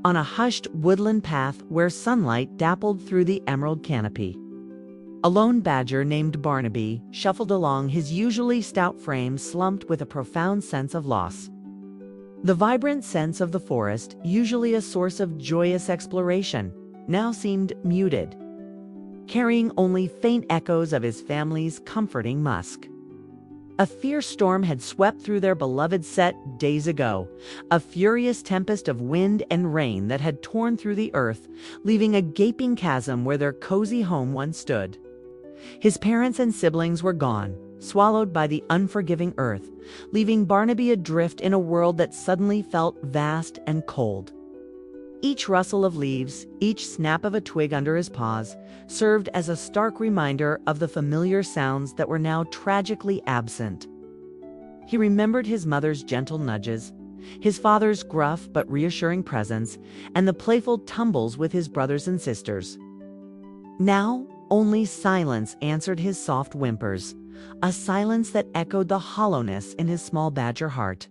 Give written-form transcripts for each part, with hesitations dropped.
on a hushed woodland path where sunlight dappled through the emerald canopy. A lone badger named Barnaby shuffled along, his usually stout frame slumped with a profound sense of loss. The vibrant scents of the forest, usually a source of joyous exploration, now seemed muted, carrying only faint echoes of his family's comforting musk. A fierce storm had swept through their beloved set days ago, a furious tempest of wind and rain that had torn through the earth, leaving a gaping chasm where their cozy home once stood. His parents and siblings were gone, swallowed by the unforgiving earth, leaving Barnaby adrift in a world that suddenly felt vast and cold. Each rustle of leaves, each snap of a twig under his paws, served as a stark reminder of the familiar sounds that were now tragically absent. He remembered his mother's gentle nudges, his father's gruff but reassuring presence, and the playful tumbles with his brothers and sisters. Now, only silence answered his soft whimpers, a silence that echoed the hollowness in his small badger heart.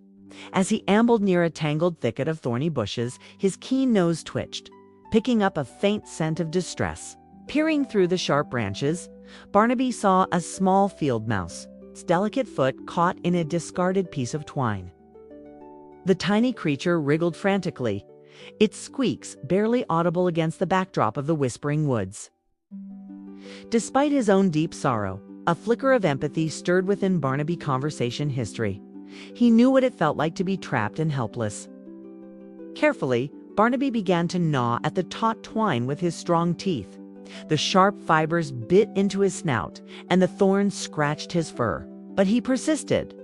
As he ambled near a tangled thicket of thorny bushes, his keen nose twitched, picking up a faint scent of distress. Peering through the sharp branches, Barnaby saw a small field mouse, its delicate foot caught in a discarded piece of twine. The tiny creature wriggled frantically, its squeaks barely audible against the backdrop of the whispering woods. Despite his own deep sorrow, a flicker of empathy stirred within Barnaby conversation history. He knew what it felt like to be trapped and helpless. Carefully, Barnaby began to gnaw at the taut twine with his strong teeth. The sharp fibers bit into his snout, and the thorns scratched his fur. But he persisted,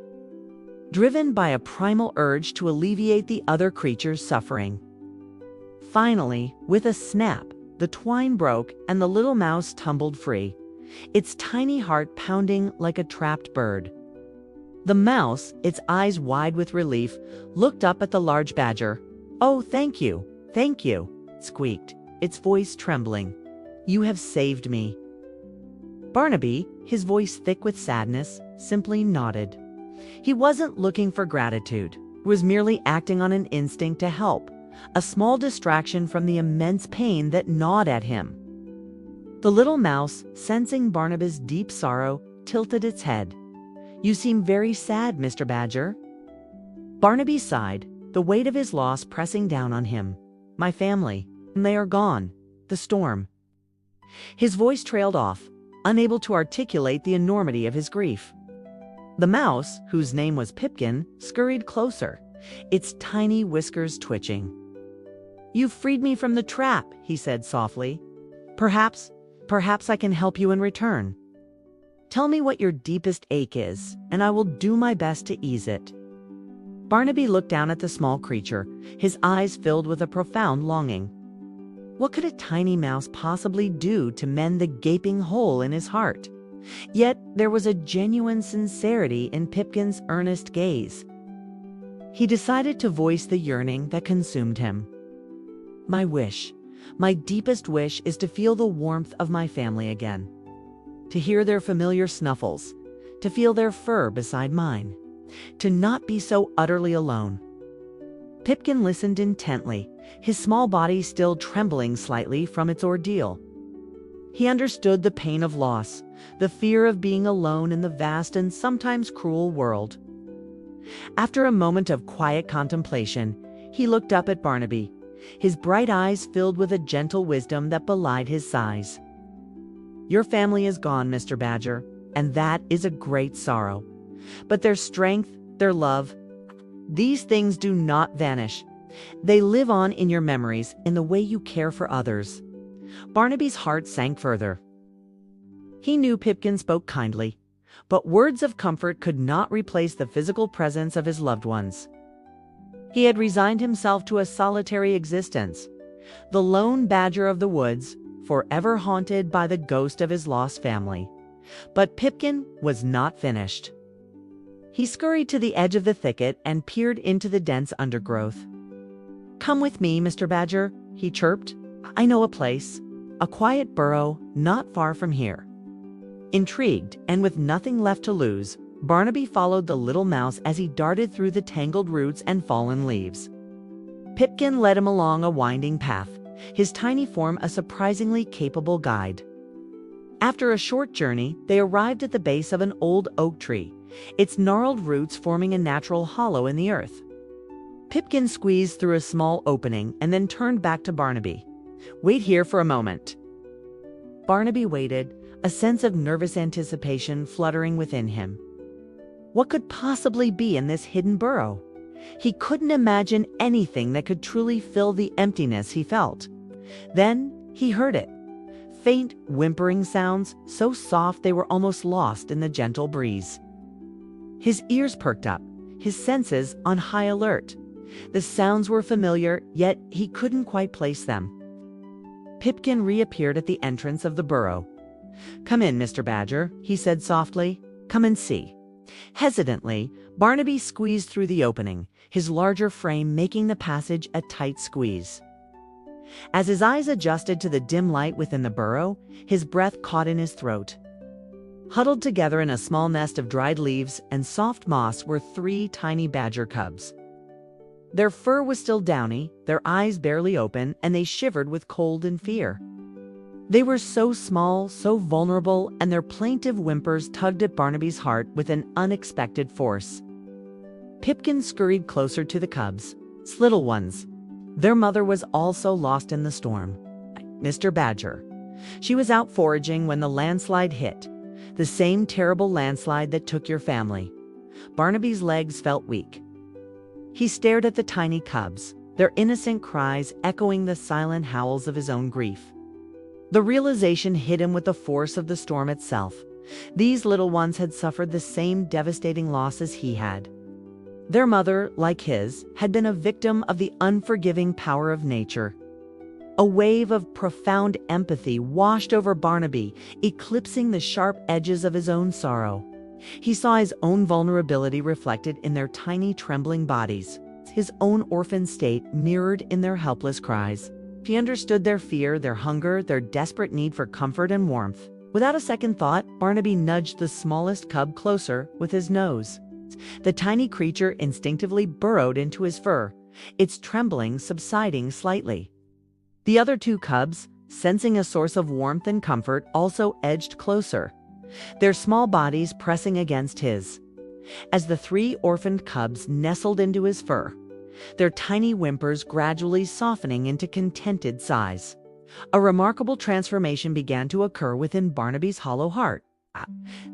driven by a primal urge to alleviate the other creature's suffering. Finally, with a snap, the twine broke and the little mouse tumbled free, its tiny heart pounding like a trapped bird. The mouse, its eyes wide with relief, looked up at the large badger. "Oh, thank you, it squeaked, its voice trembling. "You have saved me." Barnaby, his voice thick with sadness, simply nodded. He wasn't looking for gratitude, he was merely acting on an instinct to help, a small distraction from the immense pain that gnawed at him. The little mouse, sensing Barnaby's deep sorrow, tilted its head. "You seem very sad, Mr. Badger." Barnaby sighed, the weight of his loss pressing down on him. "My family, they are gone. The storm." His voice trailed off, unable to articulate the enormity of his grief. The mouse, whose name was Pipkin, scurried closer, its tiny whiskers twitching. "You've freed me from the trap," he said softly. Perhaps I can help you in return. Tell me what your deepest ache is, and I will do my best to ease it." Barnaby looked down at the small creature, his eyes filled with a profound longing. What could a tiny mouse possibly do to mend the gaping hole in his heart? Yet there was a genuine sincerity in Pipkin's earnest gaze. He decided to voice the yearning that consumed him. My deepest wish is to feel the warmth of my family again, to hear their familiar snuffles, to feel their fur beside mine, to not be so utterly alone." Pipkin listened intently, his small body still trembling slightly from its ordeal. He understood the pain of loss, the fear of being alone in the vast and sometimes cruel world. After a moment of quiet contemplation, he looked up at Barnaby, his bright eyes filled with a gentle wisdom that belied his size. "Your family is gone, Mr. Badger, and that is a great sorrow. But their strength, their love, these things do not vanish. They live on in your memories, in the way you care for others." Barnaby's heart sank further. He knew Pipkin spoke kindly, but words of comfort could not replace the physical presence of his loved ones. He had resigned himself to a solitary existence, the lone badger of the woods, forever haunted by the ghost of his lost family. But Pipkin was not finished. He scurried to the edge of the thicket and peered into the dense undergrowth. "Come with me, Mr. Badger," he chirped. "I know a place, a quiet burrow not far from here." Intrigued, and with nothing left to lose, Barnaby followed the little mouse as he darted through the tangled roots and fallen leaves. Pipkin led him along a winding path, his tiny form a surprisingly capable guide. After a short journey, they arrived at the base of an old oak tree, its gnarled roots forming a natural hollow in the earth. Pipkin squeezed through a small opening and then turned back to Barnaby. "Wait here for a moment." Barnaby waited, a sense of nervous anticipation fluttering within him. What could possibly be in this hidden burrow? He couldn't imagine anything that could truly fill the emptiness he felt. Then he heard it. Faint, whimpering sounds, so soft they were almost lost in the gentle breeze. His ears perked up, his senses on high alert. The sounds were familiar, yet he couldn't quite place them. Pipkin reappeared at the entrance of the burrow. "Come in, Mr. Badger," he said softly. "Come and see." Hesitantly, Barnaby squeezed through the opening, his larger frame making the passage a tight squeeze. As his eyes adjusted to the dim light within the burrow, his breath caught in his throat. Huddled together in a small nest of dried leaves and soft moss were 3 tiny badger cubs. Their fur was still downy, their eyes barely open, and they shivered with cold and fear. They were so small, so vulnerable, and their plaintive whimpers tugged at Barnaby's heart with an unexpected force. Pipkin scurried closer to the cubs, little ones. Their mother was also lost in the storm, Mr. Badger. She was out foraging when the landslide hit, the same terrible landslide that took your family. Barnaby's legs felt weak. He stared at the tiny cubs, their innocent cries echoing the silent howls of his own grief. The realization hit him with the force of the storm itself. These little ones had suffered the same devastating loss as he had. Their mother, like his, had been a victim of the unforgiving power of nature. A wave of profound empathy washed over Barnaby, eclipsing the sharp edges of his own sorrow. He saw his own vulnerability reflected in their tiny trembling bodies, his own orphan state mirrored in their helpless cries. He understood their fear, their hunger, their desperate need for comfort and warmth. Without a second thought, Barnaby nudged the smallest cub closer with his nose. The tiny creature instinctively burrowed into his fur, its trembling subsiding slightly. The other 2 cubs, sensing a source of warmth and comfort, also edged closer, their small bodies pressing against his. As the 3 orphaned cubs nestled into his fur, their tiny whimpers gradually softening into contented sighs. A remarkable transformation began to occur within Barnaby's hollow heart.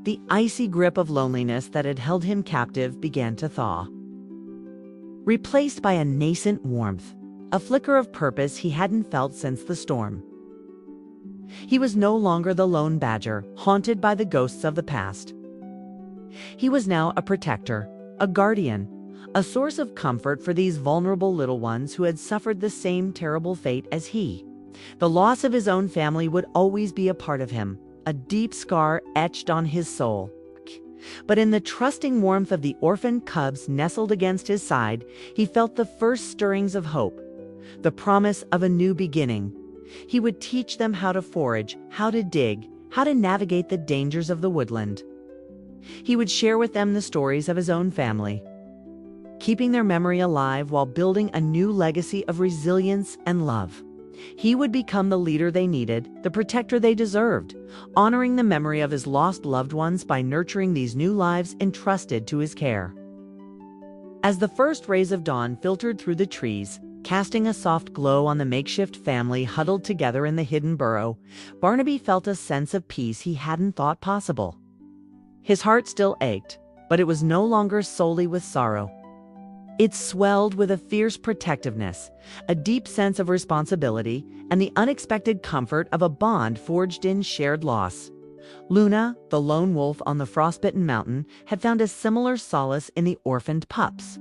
The icy grip of loneliness that had held him captive began to thaw, replaced by a nascent warmth, a flicker of purpose he hadn't felt since the storm. He was no longer the lone badger, haunted by the ghosts of the past. He was now a protector, a guardian, a source of comfort for these vulnerable little ones who had suffered the same terrible fate as he. The loss of his own family would always be a part of him, a deep scar etched on his soul. But in the trusting warmth of the orphaned cubs nestled against his side, he felt the first stirrings of hope, the promise of a new beginning. He would teach them how to forage, how to dig, how to navigate the dangers of the woodland. He would share with them the stories of his own family, keeping their memory alive while building a new legacy of resilience and love. He would become the leader they needed, the protector they deserved, honoring the memory of his lost loved ones by nurturing these new lives entrusted to his care. As the first rays of dawn filtered through the trees, casting a soft glow on the makeshift family huddled together in the hidden burrow, Barnaby felt a sense of peace he hadn't thought possible. His heart still ached, but it was no longer solely with sorrow. It swelled with a fierce protectiveness, a deep sense of responsibility, and the unexpected comfort of a bond forged in shared loss. Luna, the lone wolf on the frostbitten mountain, had found a similar solace in the orphaned pups.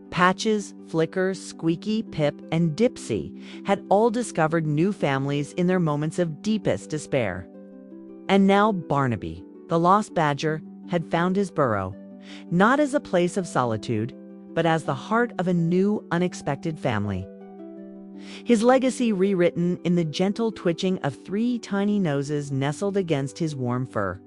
Patches, Flicker, Squeaky, Pip, and Dipsy had all discovered new families in their moments of deepest despair. And now Barnaby, the lost badger, had found his burrow, not as a place of solitude, but as the heart of a new, unexpected family. His legacy rewritten in the gentle twitching of 3 tiny noses nestled against his warm fur.